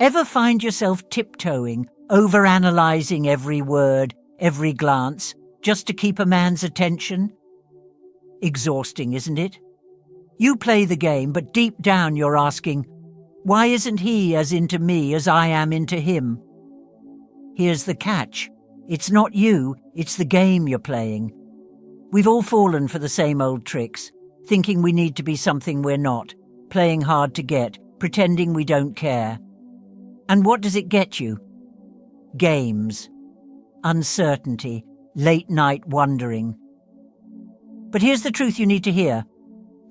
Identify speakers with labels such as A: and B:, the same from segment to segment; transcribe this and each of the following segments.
A: Ever find yourself tiptoeing, overanalyzing every word, every glance, just to keep a man's attention? Exhausting, isn't it? You play the game, but deep down you're asking, why isn't he as into me as I am into him? Here's the catch. It's not you, it's the game you're playing. We've all fallen for the same old tricks, thinking we need to be something we're not, playing hard to get, pretending we don't care. And what does it get you? Games, uncertainty, late-night wondering. But here's the truth you need to hear.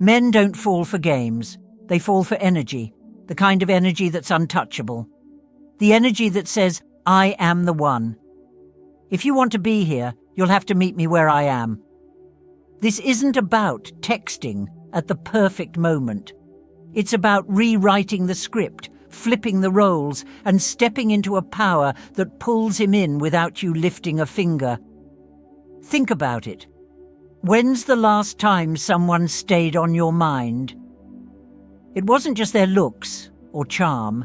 A: Men don't fall for games. They fall for energy, the kind of energy that's untouchable. The energy that says, I am the one. If you want to be here, you'll have to meet me where I am. This isn't about texting at the perfect moment. It's about rewriting the script, flipping the roles, and stepping into a power that pulls him in without you lifting a finger. Think about it. When's the last time someone stayed on your mind? It wasn't just their looks or charm.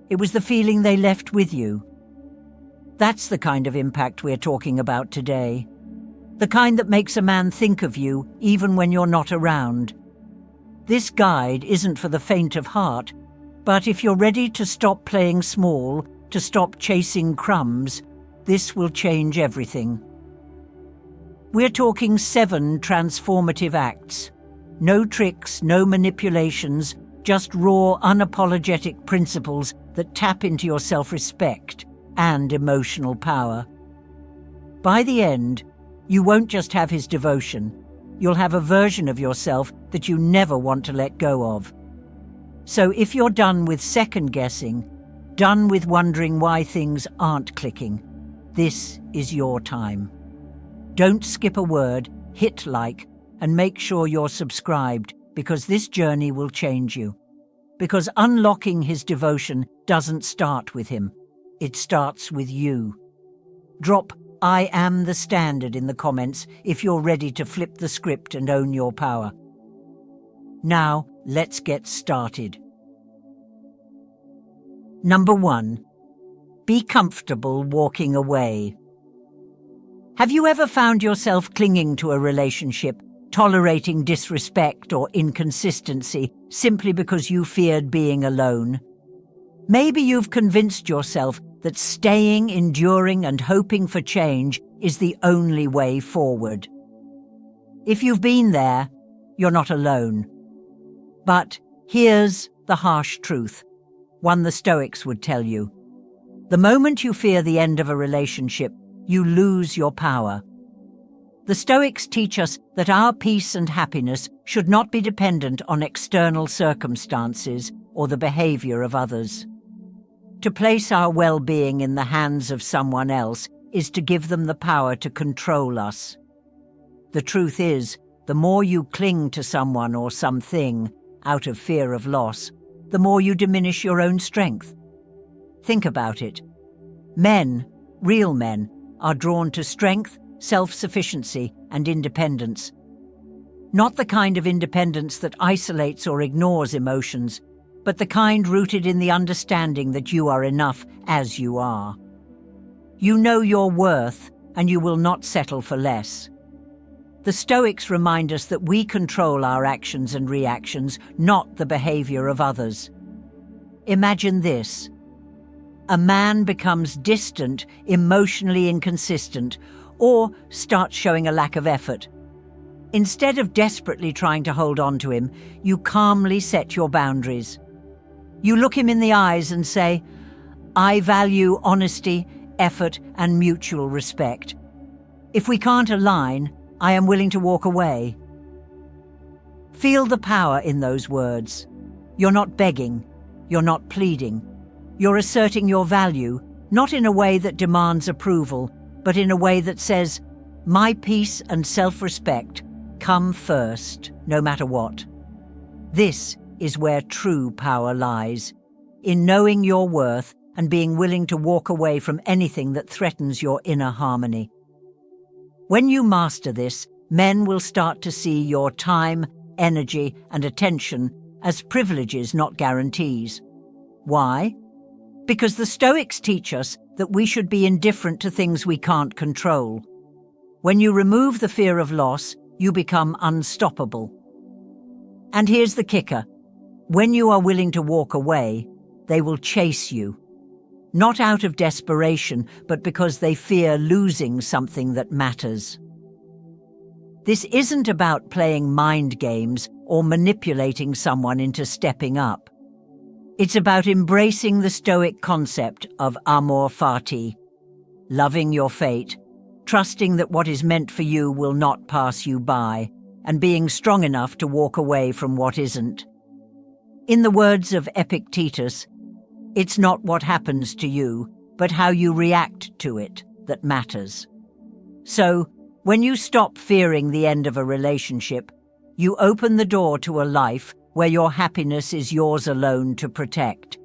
A: It was the feeling they left with you. That's the kind of impact we're talking about today. The kind that makes a man think of you even when you're not around. This guide isn't for the faint of heart, but if you're ready to stop playing small, to stop chasing crumbs, this will change everything. We're talking 7 transformative acts. No tricks, no manipulations, just raw, unapologetic principles that tap into your self-respect and emotional power. By the end, you won't just have his devotion. You'll have a version of yourself that you never want to let go of. So if you're done with second-guessing, done with wondering why things aren't clicking, this is your time. Don't skip a word, hit like, and make sure you're subscribed, because this journey will change you. Because unlocking his devotion doesn't start with him. It starts with you. Drop I am the standard in the comments if you're ready to flip the script and own your power. Now, let's get started. Number 1. Be comfortable walking away. Have you ever found yourself clinging to a relationship, tolerating disrespect or inconsistency simply because you feared being alone? Maybe you've convinced yourself that staying, enduring, and hoping for change is the only way forward. If you've been there, you're not alone. But here's the harsh truth, one the Stoics would tell you. The moment you fear the end of a relationship, you lose your power. The Stoics teach us that our peace and happiness should not be dependent on external circumstances or the behavior of others. To place our well-being in the hands of someone else is to give them the power to control us. The truth is, the more you cling to someone or something out of fear of loss, the more you diminish your own strength. Think about it. Men, real men, are drawn to strength, self-sufficiency, and independence. Not the kind of independence that isolates or ignores emotions, but the kind rooted in the understanding that you are enough as you are. You know your worth, and you will not settle for less. The Stoics remind us that we control our actions and reactions, not the behavior of others. Imagine this. A man becomes distant, emotionally inconsistent, or starts showing a lack of effort. Instead of desperately trying to hold on to him, you calmly set your boundaries. You look him in the eyes and say, I value honesty, effort, and mutual respect. If we can't align, I am willing to walk away. Feel the power in those words. You're not begging. You're not pleading. You're asserting your value, not in a way that demands approval, but in a way that says, my peace and self-respect come first, no matter what. This is where true power lies, in knowing your worth and being willing to walk away from anything that threatens your inner harmony. When you master this, men will start to see your time, energy, and attention as privileges, not guarantees. Why? Because the Stoics teach us that we should be indifferent to things we can't control. When you remove the fear of loss, you become unstoppable. And here's the kicker. When you are willing to walk away, they will chase you. Not out of desperation, but because they fear losing something that matters. This isn't about playing mind games or manipulating someone into stepping up. It's about embracing the Stoic concept of amor fati, loving your fate, trusting that what is meant for you will not pass you by, and being strong enough to walk away from what isn't. In the words of Epictetus, it's not what happens to you, but how you react to it that matters. So, when you stop fearing the end of a relationship, you open the door to a life where your happiness is yours alone to protect.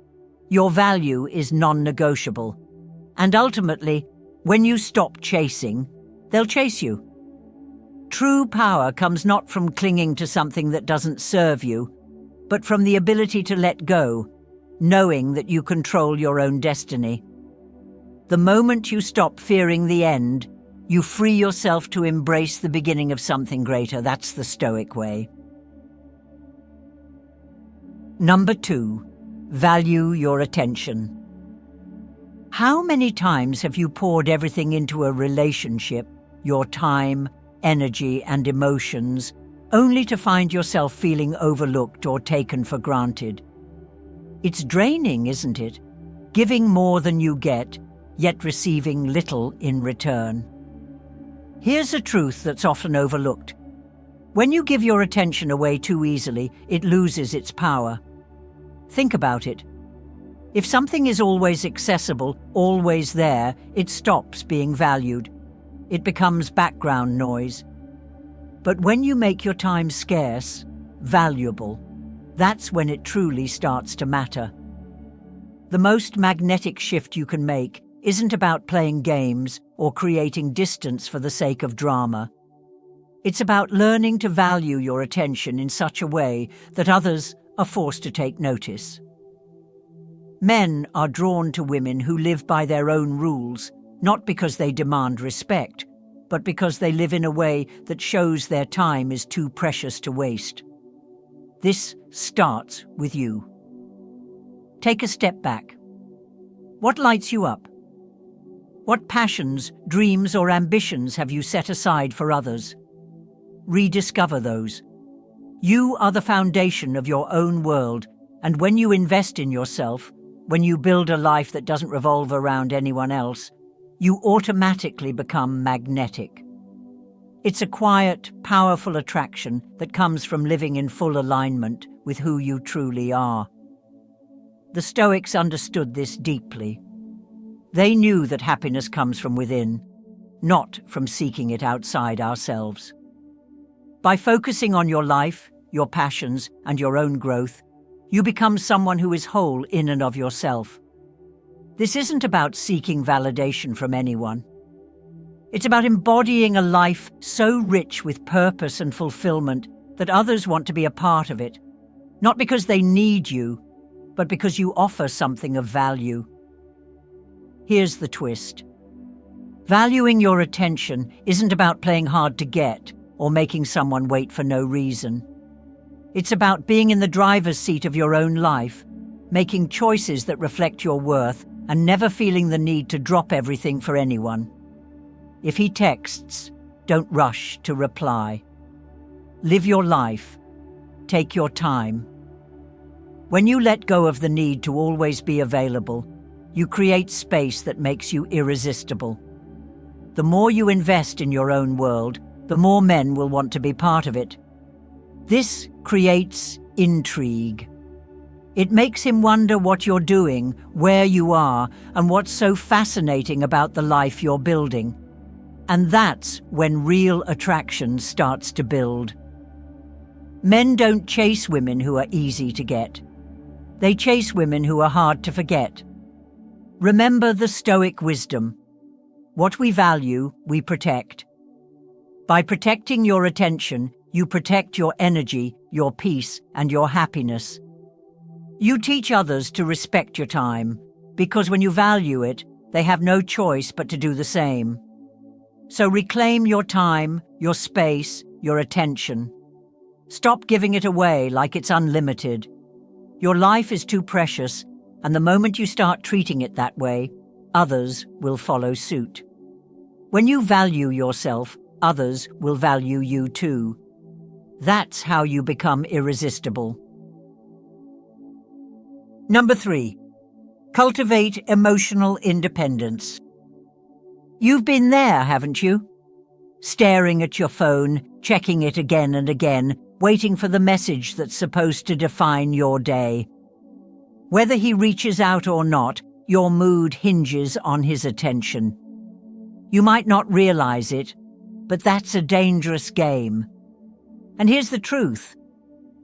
A: Your value is non-negotiable. And ultimately, when you stop chasing, they'll chase you. True power comes not from clinging to something that doesn't serve you, but from the ability to let go, knowing that you control your own destiny. The moment you stop fearing the end, you free yourself to embrace the beginning of something greater. That's the Stoic way. Number 2, value your attention. How many times have you poured everything into a relationship, your time, energy, and emotions, only to find yourself feeling overlooked or taken for granted? It's draining, isn't it? Giving more than you get, yet receiving little in return. Here's a truth that's often overlooked. When you give your attention away too easily, it loses its power. Think about it. If something is always accessible, always there, it stops being valued. It becomes background noise. But when you make your time scarce, valuable, that's when it truly starts to matter. The most magnetic shift you can make isn't about playing games or creating distance for the sake of drama. It's about learning to value your attention in such a way that others are forced to take notice. Men are drawn to women who live by their own rules, not because they demand respect, but because they live in a way that shows their time is too precious to waste. This starts with you. Take a step back. What lights you up? What passions, dreams, or ambitions have you set aside for others? Rediscover those. You are the foundation of your own world, and when you invest in yourself, when you build a life that doesn't revolve around anyone else, you automatically become magnetic. It's a quiet, powerful attraction that comes from living in full alignment with who you truly are. The Stoics understood this deeply. They knew that happiness comes from within, not from seeking it outside ourselves. By focusing on your life, your passions, and your own growth, you become someone who is whole in and of yourself. This isn't about seeking validation from anyone. It's about embodying a life so rich with purpose and fulfillment that others want to be a part of it, not because they need you, but because you offer something of value. Here's the twist. Valuing your attention isn't about playing hard to get or making someone wait for no reason. It's about being in the driver's seat of your own life, making choices that reflect your worth, and never feeling the need to drop everything for anyone. If he texts, don't rush to reply. Live your life. Take your time. When you let go of the need to always be available, you create space that makes you irresistible. The more you invest in your own world, the more men will want to be part of it. This creates intrigue. It makes him wonder what you're doing, where you are, and what's so fascinating about the life you're building. And that's when real attraction starts to build. Men don't chase women who are easy to get. They chase women who are hard to forget. Remember the Stoic wisdom. What we value, we protect. By protecting your attention, you protect your energy, your peace, and your happiness. You teach others to respect your time, because when you value it, they have no choice but to do the same. So reclaim your time, your space, your attention. Stop giving it away like it's unlimited. Your life is too precious, and the moment you start treating it that way, others will follow suit. When you value yourself, others will value you too. That's how you become irresistible. Number 3. Cultivate emotional independence. You've been there, haven't you? Staring at your phone, checking it again and again, waiting for the message that's supposed to define your day. Whether he reaches out or not, your mood hinges on his attention. You might not realize it, but that's a dangerous game. And here's the truth.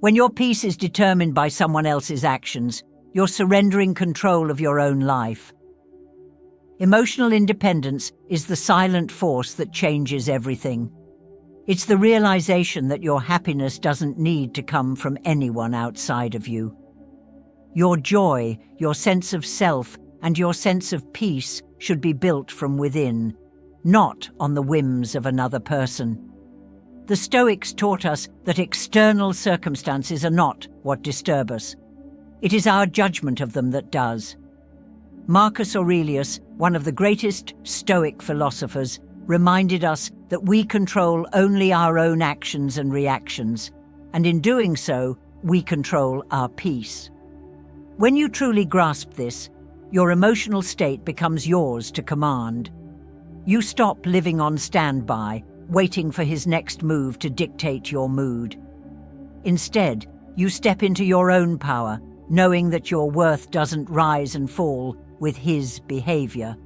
A: When your peace is determined by someone else's actions, you're surrendering control of your own life. Emotional independence is the silent force that changes everything. It's the realization that your happiness doesn't need to come from anyone outside of you. Your joy, your sense of self, and your sense of peace should be built from within, not on the whims of another person. The Stoics taught us that external circumstances are not what disturb us. It is our judgment of them that does. Marcus Aurelius, one of the greatest Stoic philosophers, reminded us that we control only our own actions and reactions, and in doing so, we control our peace. When you truly grasp this, your emotional state becomes yours to command. You stop living on standby, waiting for his next move to dictate your mood. Instead, you step into your own power, knowing that your worth doesn't rise and fall with his behavior.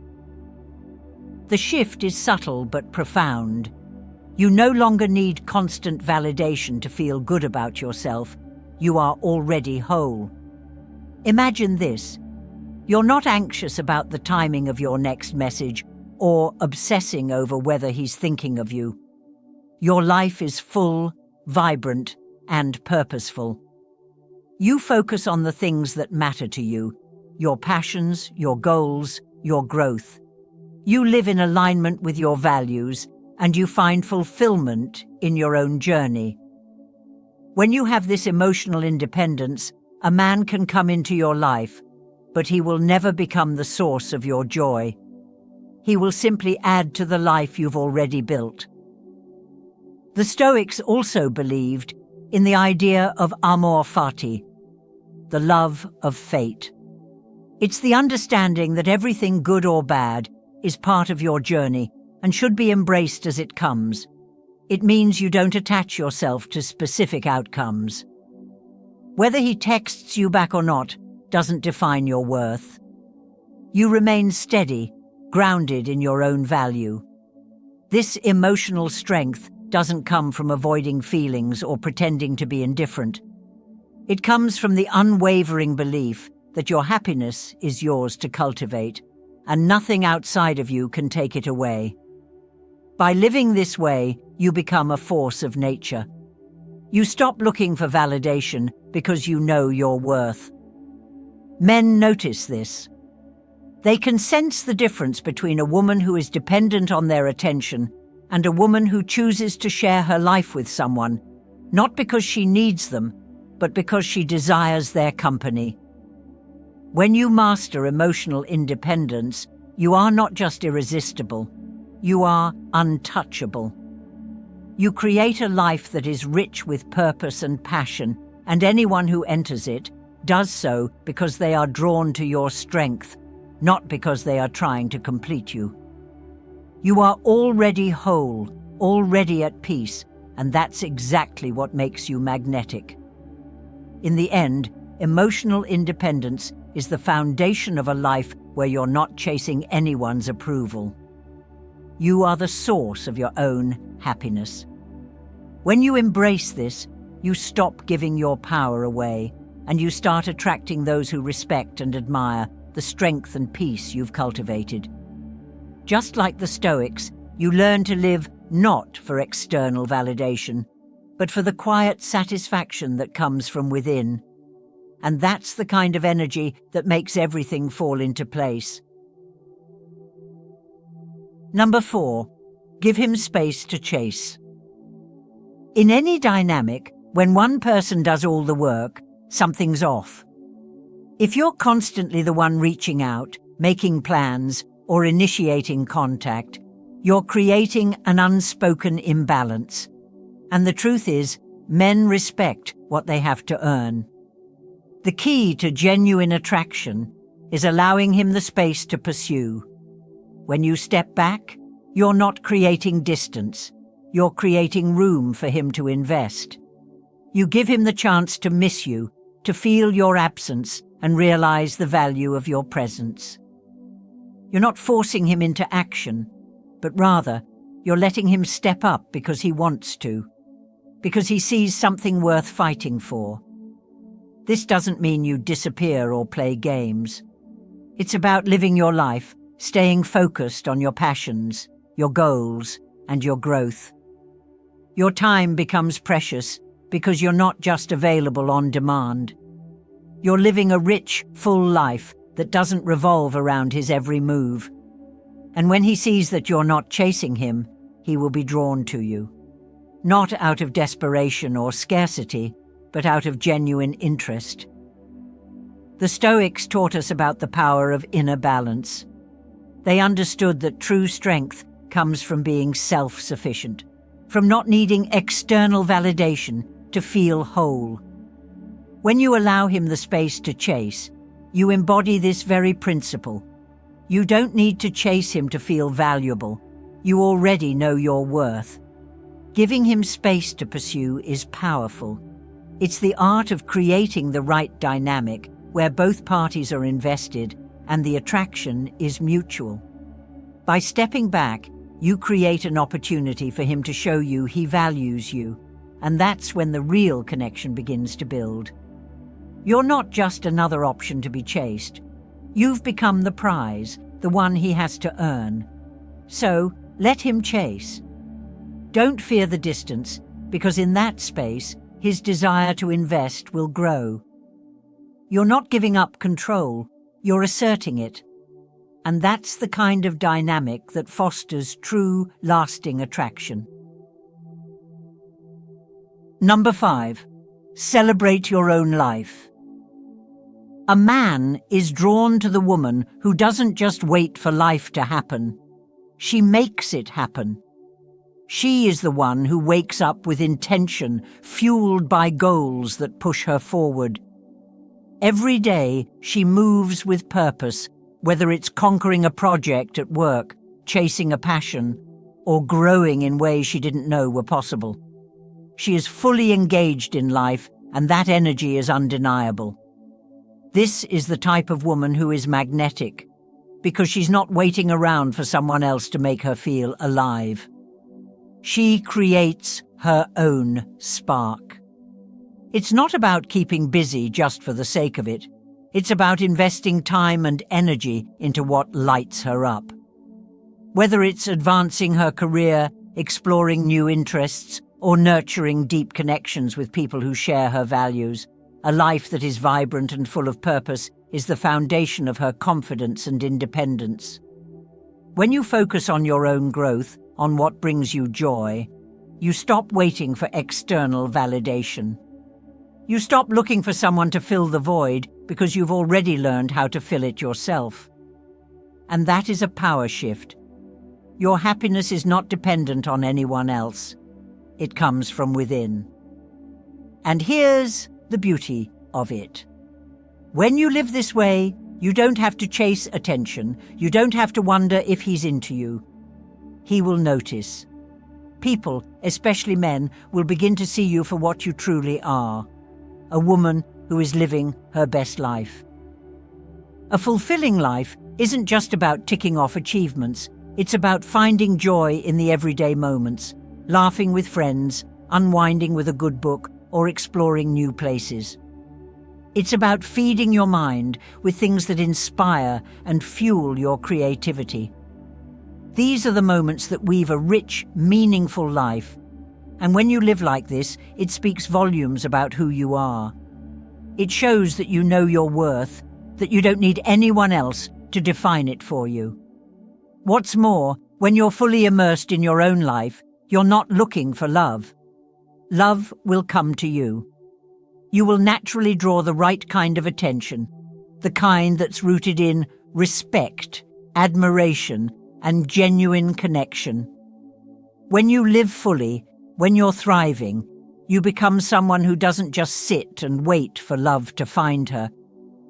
A: The shift is subtle but profound. You no longer need constant validation to feel good about yourself. You are already whole. Imagine this. You're not anxious about the timing of your next message or obsessing over whether he's thinking of you. Your life is full, vibrant, and purposeful. You focus on the things that matter to you, your passions, your goals, your growth. You live in alignment with your values, and you find fulfillment in your own journey. When you have this emotional independence, a man can come into your life, but he will never become the source of your joy. He will simply add to the life you've already built. The Stoics also believed in the idea of amor fati, the love of fate. It's the understanding that everything good or bad is part of your journey and should be embraced as it comes. It means you don't attach yourself to specific outcomes. Whether he texts you back or not doesn't define your worth. You remain steady, grounded in your own value. This emotional strength doesn't come from avoiding feelings or pretending to be indifferent. It comes from the unwavering belief that your happiness is yours to cultivate, and nothing outside of you can take it away. By living this way, you become a force of nature. You stop looking for validation because you know your worth. Men notice this. They can sense the difference between a woman who is dependent on their attention and a woman who chooses to share her life with someone, not because she needs them, but because she desires their company. When you master emotional independence, you are not just irresistible, you are untouchable. You create a life that is rich with purpose and passion, and anyone who enters it does so because they are drawn to your strength, not because they are trying to complete you. You are already whole, already at peace, and that's exactly what makes you magnetic. In the end, emotional independence is the foundation of a life where you're not chasing anyone's approval. You are the source of your own happiness. When you embrace this, you stop giving your power away, and you start attracting those who respect and admire the strength and peace you've cultivated. Just like the Stoics, you learn to live not for external validation, but for the quiet satisfaction that comes from within. and that's the kind of energy that makes everything fall into place. Number 4, give him space to chase. In any dynamic, when one person does all the work, something's off. If you're constantly the one reaching out, making plans, or initiating contact, you're creating an unspoken imbalance. And the truth is, men respect what they have to earn. The key to genuine attraction is allowing him the space to pursue. When you step back, you're not creating distance. You're creating room for him to invest. You give him the chance to miss you, to feel your absence, and realize the value of your presence. You're not forcing him into action, but rather, you're letting him step up because he wants to, because he sees something worth fighting for. This doesn't mean you disappear or play games. It's about living your life, staying focused on your passions, your goals, and your growth. Your time becomes precious because you're not just available on demand. You're living a rich, full life that doesn't revolve around his every move. And when he sees that you're not chasing him, he will be drawn to you. Not out of desperation or scarcity, but out of genuine interest. The Stoics taught us about the power of inner balance. They understood that true strength comes from being self-sufficient, from not needing external validation to feel whole. When you allow him the space to chase, you embody this very principle. You don't need to chase him to feel valuable. You already know your worth. Giving him space to pursue is powerful. It's the art of creating the right dynamic where both parties are invested and the attraction is mutual. By stepping back, you create an opportunity for him to show you he values you, and that's when the real connection begins to build. You're not just another option to be chased. You've become the prize, the one he has to earn. So, let him chase. Don't fear the distance, because in that space, his desire to invest will grow. You're not giving up control, you're asserting it. And that's the kind of dynamic that fosters true, lasting attraction. Number 5, celebrate your own life. A man is drawn to the woman who doesn't just wait for life to happen. She makes it happen. She is the one who wakes up with intention, fueled by goals that push her forward. Every day, she moves with purpose, whether it's conquering a project at work, chasing a passion, or growing in ways she didn't know were possible. She is fully engaged in life, and that energy is undeniable. This is the type of woman who is magnetic, because she's not waiting around for someone else to make her feel alive. She creates her own spark. It's not about keeping busy just for the sake of it. It's about investing time and energy into what lights her up. Whether it's advancing her career, exploring new interests, or nurturing deep connections with people who share her values, a life that is vibrant and full of purpose is the foundation of her confidence and independence. When you focus on your own growth, on what brings you joy, you stop waiting for external validation. You stop looking for someone to fill the void because you've already learned how to fill it yourself. And that is a power shift. Your happiness is not dependent on anyone else. It comes from within. And here's the beauty of it. When you live this way, you don't have to chase attention. You don't have to wonder if he's into you. He will notice. People, especially men, will begin to see you for what you truly are. A woman who is living her best life. A fulfilling life isn't just about ticking off achievements. It's about finding joy in the everyday moments, laughing with friends, unwinding with a good book, or exploring new places. It's about feeding your mind with things that inspire and fuel your creativity. These are the moments that weave a rich, meaningful life. And when you live like this, it speaks volumes about who you are. It shows that you know your worth, that you don't need anyone else to define it for you. What's more, when you're fully immersed in your own life, you're not looking for love. Love will come to you. You will naturally draw the right kind of attention, the kind that's rooted in respect, admiration, and genuine connection. When you live fully, when you're thriving, you become someone who doesn't just sit and wait for love to find her.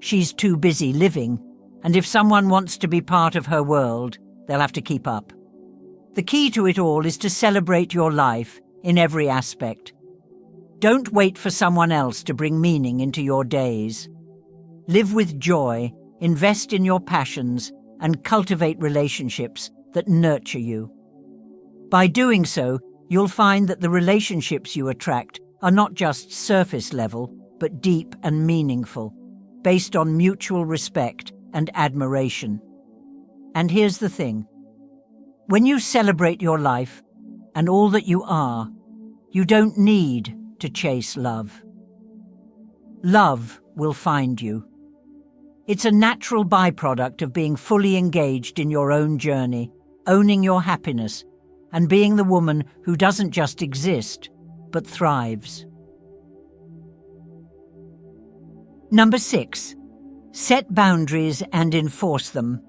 A: She's too busy living, and if someone wants to be part of her world, they'll have to keep up. The key to it all is to celebrate your life in every aspect. Don't wait for someone else to bring meaning into your days. Live with joy, invest in your passions, and cultivate relationships that nurture you. By doing so, you'll find that the relationships you attract are not just surface level, but deep and meaningful, based on mutual respect and admiration. And here's the thing. When you celebrate your life and all that you are, you don't need to chase love. Love will find you. It's a natural byproduct of being fully engaged in your own journey, owning your happiness, and being the woman who doesn't just exist, but thrives. Number 6. Set boundaries and enforce them.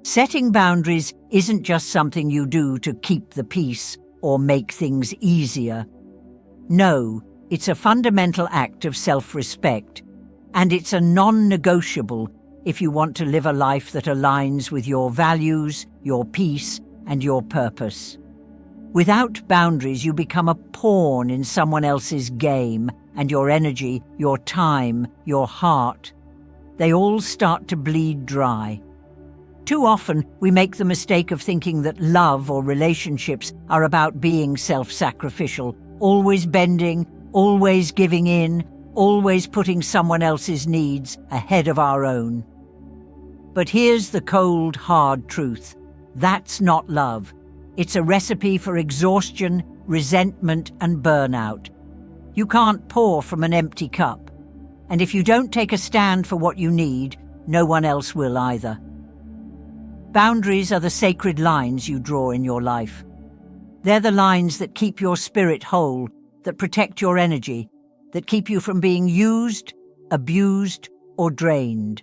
A: Setting boundaries isn't just something you do to keep the peace or make things easier. No, it's a fundamental act of self-respect, and it's a non-negotiable if you want to live a life that aligns with your values, your peace, and your purpose. Without boundaries, you become a pawn in someone else's game, and your energy, your time, your heart, they all start to bleed dry. Too often, we make the mistake of thinking that love or relationships are about being self-sacrificial, always bending, always giving in, always putting someone else's needs ahead of our own. But here's the cold, hard truth. That's not love. It's a recipe for exhaustion, resentment, and burnout. You can't pour from an empty cup. And if you don't take a stand for what you need, no one else will either. Boundaries are the sacred lines you draw in your life. They're the lines that keep your spirit whole, that protect your energy, that keep you from being used, abused, or drained.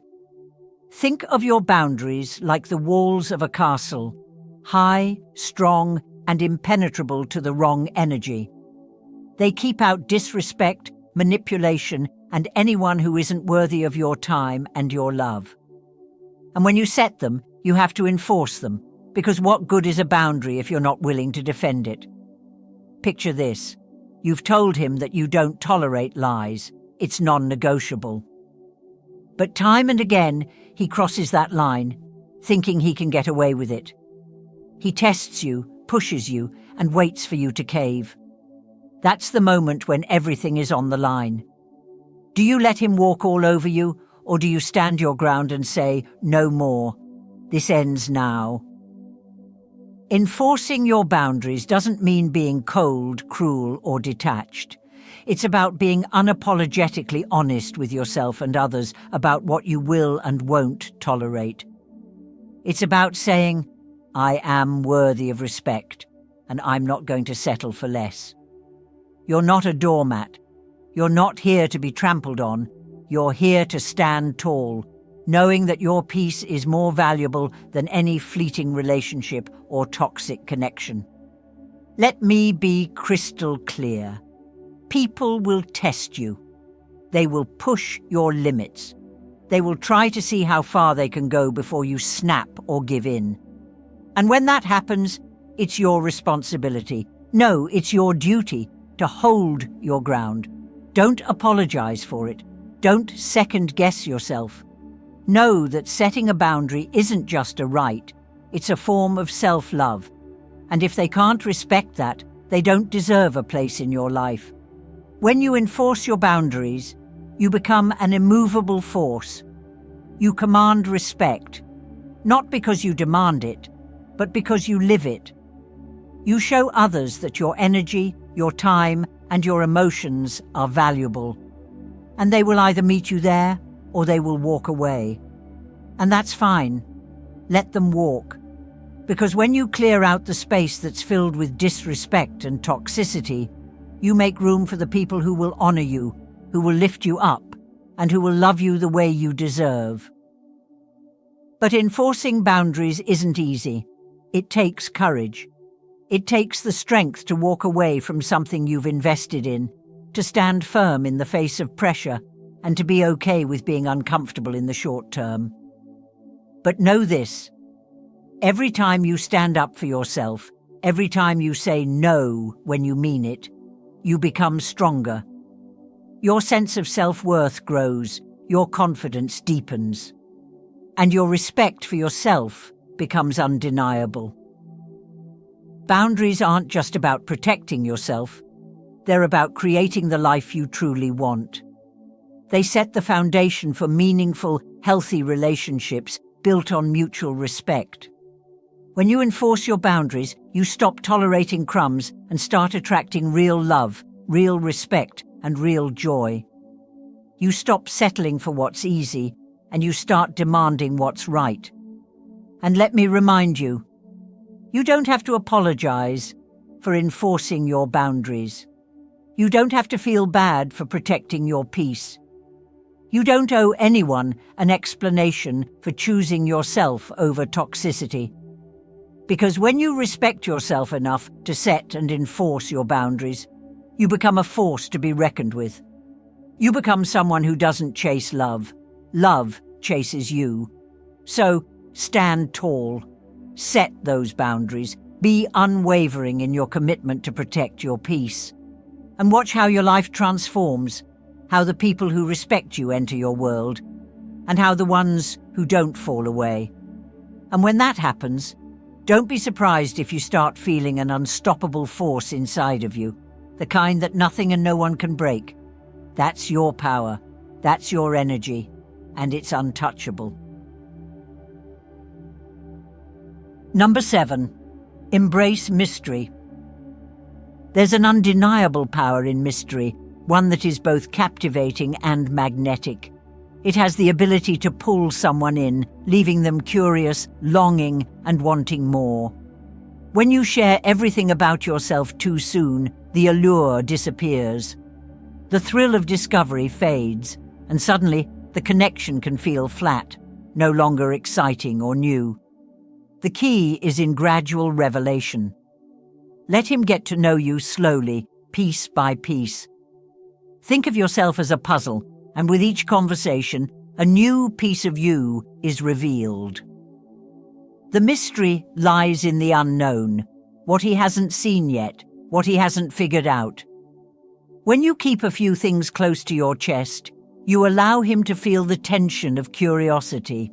A: Think of your boundaries like the walls of a castle, high, strong, and impenetrable to the wrong energy. They keep out disrespect, manipulation, and anyone who isn't worthy of your time and your love. And when you set them, you have to enforce them, because what good is a boundary if you're not willing to defend it? Picture this. You've told him that you don't tolerate lies. It's non-negotiable. But time and again, he crosses that line, thinking he can get away with it. He tests you, pushes you, and waits for you to cave. That's the moment when everything is on the line. Do you let him walk all over you, or do you stand your ground and say, "No more. This ends now"? Enforcing your boundaries doesn't mean being cold, cruel, or detached. It's about being unapologetically honest with yourself and others about what you will and won't tolerate. It's about saying, "I am worthy of respect, and I'm not going to settle for less." You're not a doormat. You're not here to be trampled on. You're here to stand tall, knowing that your peace is more valuable than any fleeting relationship or toxic connection. Let me be crystal clear. People will test you. They will push your limits. They will try to see how far they can go before you snap or give in. And when that happens, it's your responsibility. No, it's your duty to hold your ground. Don't apologize for it. Don't second-guess yourself. Know that setting a boundary isn't just a right, it's a form of self-love. And if they can't respect that, they don't deserve a place in your life. When you enforce your boundaries, you become an immovable force. You command respect, not because you demand it, but because you live it. You show others that your energy, your time, and your emotions are valuable. and they will either meet you there or they will walk away. And that's fine. Let them walk. Because when you clear out the space that's filled with disrespect and toxicity, you make room for the people who will honor you, who will lift you up, and who will love you the way you deserve. But enforcing boundaries isn't easy. It takes courage. It takes the strength to walk away from something you've invested in, to stand firm in the face of pressure, and to be okay with being uncomfortable in the short term. But know this: every time you stand up for yourself, every time you say no when you mean it, you become stronger. Your sense of self-worth grows, your confidence deepens, and your respect for yourself becomes undeniable. Boundaries aren't just about protecting yourself, they're about creating the life you truly want. They set the foundation for meaningful, healthy relationships built on mutual respect. When you enforce your boundaries, you stop tolerating crumbs and start attracting real love, real respect, and real joy. You stop settling for what's easy, and you start demanding what's right. And let me remind you, you don't have to apologize for enforcing your boundaries. You don't have to feel bad for protecting your peace. You don't owe anyone an explanation for choosing yourself over toxicity. Because when you respect yourself enough to set and enforce your boundaries, you become a force to be reckoned with. You become someone who doesn't chase love. Love chases you. So stand tall. Set those boundaries. Be unwavering in your commitment to protect your peace. And watch how your life transforms, how the people who respect you enter your world, and how the ones who don't fall away. And when that happens, don't be surprised if you start feeling an unstoppable force inside of you, the kind that nothing and no one can break. That's your power, that's your energy, and it's untouchable. Number 7, embrace mystery. There's an undeniable power in mystery, one that is both captivating and magnetic. It has the ability to pull someone in, leaving them curious, longing, and wanting more. When you share everything about yourself too soon, the allure disappears. The thrill of discovery fades, and suddenly the connection can feel flat, no longer exciting or new. The key is in gradual revelation. Let him get to know you slowly, piece by piece. Think of yourself as a puzzle, and with each conversation, a new piece of you is revealed. The mystery lies in the unknown, what he hasn't seen yet, what he hasn't figured out. When you keep a few things close to your chest, you allow him to feel the tension of curiosity.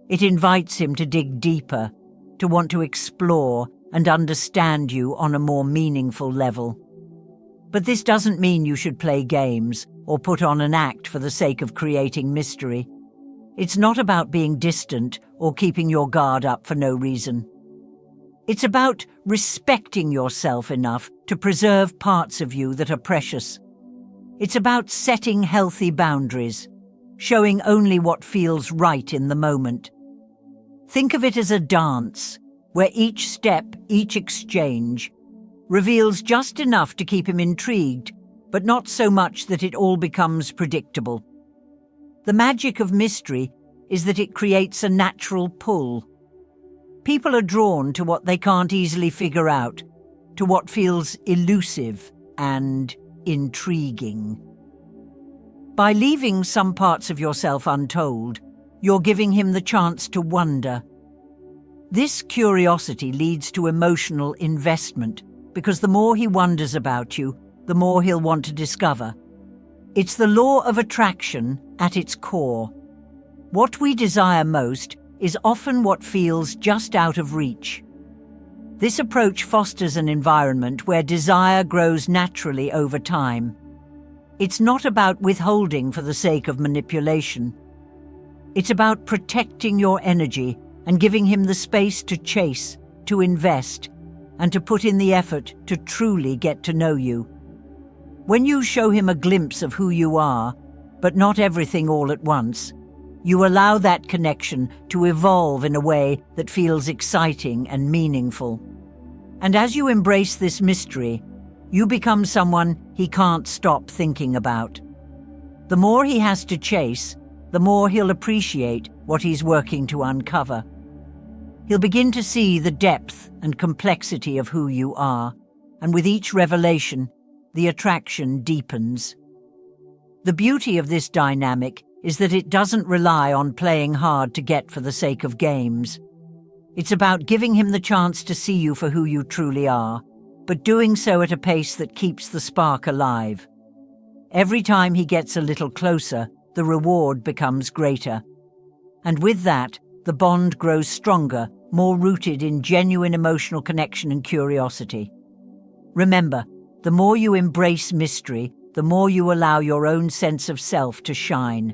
A: It invites him to dig deeper, to want to explore and understand you on a more meaningful level. But this doesn't mean you should play games or put on an act for the sake of creating mystery. It's not about being distant or keeping your guard up for no reason. It's about respecting yourself enough to preserve parts of you that are precious. It's about setting healthy boundaries, showing only what feels right in the moment. Think of it as a dance, where each step, each exchange, reveals just enough to keep him intrigued, but not so much that it all becomes predictable. The magic of mystery is that it creates a natural pull. People are drawn to what they can't easily figure out, to what feels elusive and intriguing. By leaving some parts of yourself untold, you're giving him the chance to wonder. This curiosity leads to emotional investment, because the more he wonders about you, the more he'll want to discover. It's the law of attraction at its core. What we desire most is often what feels just out of reach. This approach fosters an environment where desire grows naturally over time. It's not about withholding for the sake of manipulation. It's about protecting your energy and giving him the space to chase, to invest, and to put in the effort to truly get to know you. When you show him a glimpse of who you are, but not everything all at once. You allow that connection to evolve in a way that feels exciting and meaningful. And as you embrace this mystery, you become someone he can't stop thinking about. The more he has to chase, the more he'll appreciate what he's working to uncover. He'll begin to see the depth and complexity of who you are, and with each revelation, the attraction deepens. The beauty of this dynamic is that it doesn't rely on playing hard to get for the sake of games. It's about giving him the chance to see you for who you truly are, but doing so at a pace that keeps the spark alive. Every time he gets a little closer, the reward becomes greater. And with that, the bond grows stronger, more rooted in genuine emotional connection and curiosity. Remember, the more you embrace mystery, the more you allow your own sense of self to shine.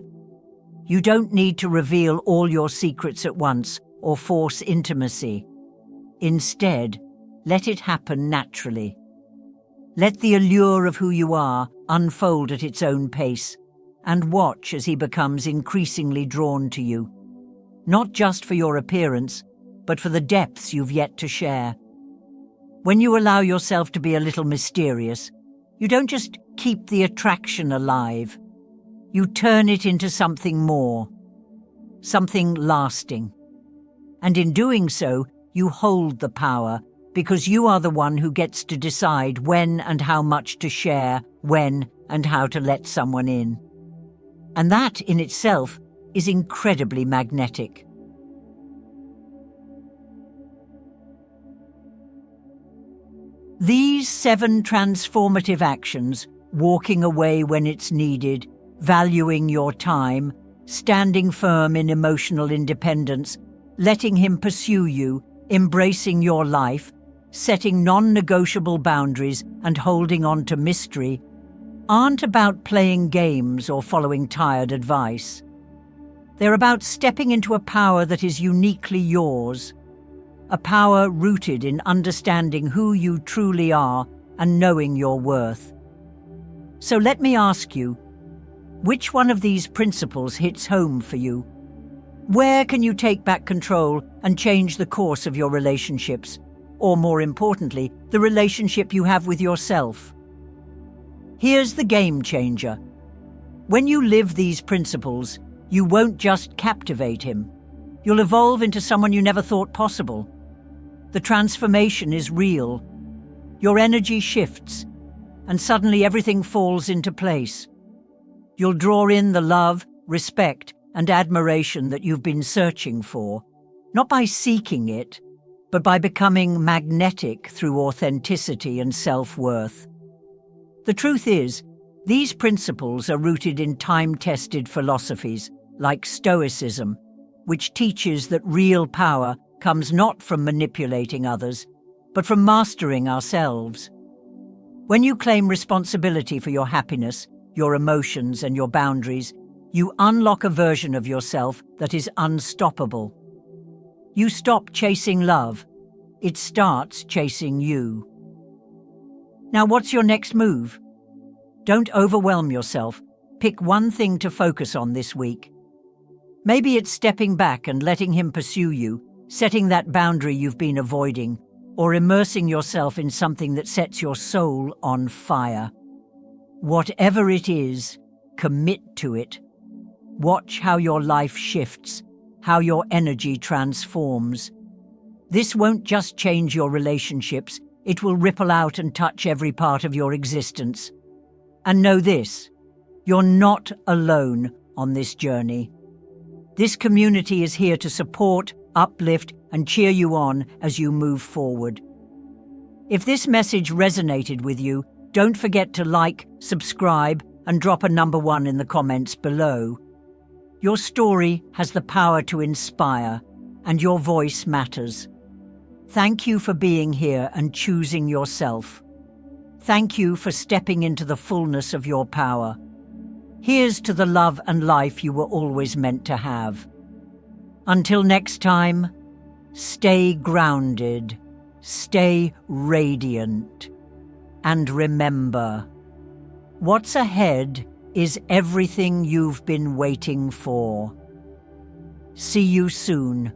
A: You don't need to reveal all your secrets at once or force intimacy. Instead, let it happen naturally. Let the allure of who you are unfold at its own pace, and watch as he becomes increasingly drawn to you. Not just for your appearance, but for the depths you've yet to share. When you allow yourself to be a little mysterious, you don't just keep the attraction alive. You turn it into something more, something lasting. And in doing so, you hold the power, because you are the one who gets to decide when and how much to share, when and how to let someone in. And that in itself is incredibly magnetic. These 7 transformative actions, walking away when it's needed, valuing your time, standing firm in emotional independence, letting him pursue you, embracing your life, setting non-negotiable boundaries and holding on to mystery, aren't about playing games or following tired advice. They're about stepping into a power that is uniquely yours, a power rooted in understanding who you truly are and knowing your worth. So let me ask you, which one of these principles hits home for you? Where can you take back control and change the course of your relationships? Or more importantly, the relationship you have with yourself? Here's the game changer. When you live these principles, you won't just captivate him. You'll evolve into someone you never thought possible. The transformation is real. Your energy shifts, and suddenly everything falls into place. You'll draw in the love, respect, and admiration that you've been searching for, not by seeking it, but by becoming magnetic through authenticity and self-worth. The truth is, these principles are rooted in time-tested philosophies, like Stoicism, which teaches that real power comes not from manipulating others, but from mastering ourselves. When you claim responsibility for your happiness, your emotions, and your boundaries, you unlock a version of yourself that is unstoppable. You stop chasing love. It starts chasing you. Now, what's your next move? Don't overwhelm yourself. Pick one thing to focus on this week. Maybe it's stepping back and letting him pursue you, setting that boundary you've been avoiding, or immersing yourself in something that sets your soul on fire. Whatever it is, commit to it. Watch how your life shifts, how your energy transforms. This won't just change your relationships, it will ripple out and touch every part of your existence. And know this, you're not alone on this journey. This community is here to support, uplift, and cheer you on as you move forward. If this message resonated with you, don't forget to like, subscribe, and drop a number 1 in the comments below. Your story has the power to inspire, and your voice matters. Thank you for being here and choosing yourself. Thank you for stepping into the fullness of your power. Here's to the love and life you were always meant to have. Until next time, stay grounded, stay radiant, and remember, what's ahead is everything you've been waiting for. See you soon.